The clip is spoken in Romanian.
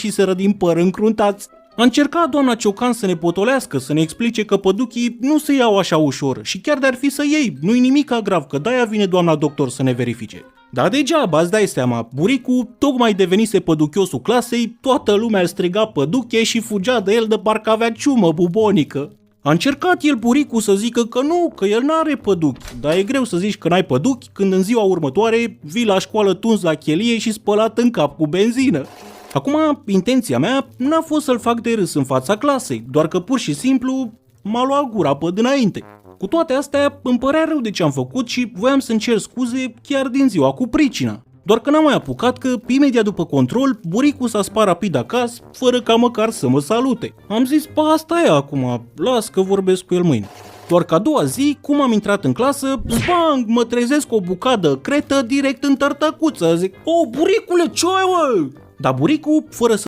ieșiseră din păr încruntați. A încercat doamna Ciocan să ne potolească, să ne explice că păduchii nu se iau așa ușor și chiar de-ar fi să iei, nu-i nimica grav, că de-aia vine doamna doctor să ne verifice. Dar degeaba, îți dai seama, buricul tocmai devenise păduchiosul clasei, toată lumea îl striga păduche și fugea de el de parcă avea ciumă bubonică. A încercat el buricul să zică că nu, că el n-are păduchi, dar e greu să zici că n-ai păduchi când în ziua următoare vii la școală tuns la chelie și spălat în cap cu benzină. Acum, intenția mea n-a fost să-l fac de râs în fața clasei, doar că pur și simplu m-a luat gura pe dinainte. Cu toate astea, îmi părea rău de ce am făcut și voiam să-mi cer scuze chiar din ziua cu pricina. Doar că n-am mai apucat că, imediat după control, buricul s-a spart rapid acasă, fără ca măcar să mă salute. Am zis, asta e acum, las că vorbesc cu el mâine. Doar că a doua zi, cum am intrat în clasă, bang, mă trezesc cu o bucadă cretă direct în tărtăcuță. Zic, buricule, ce ai, mă? Dar buricul, fără să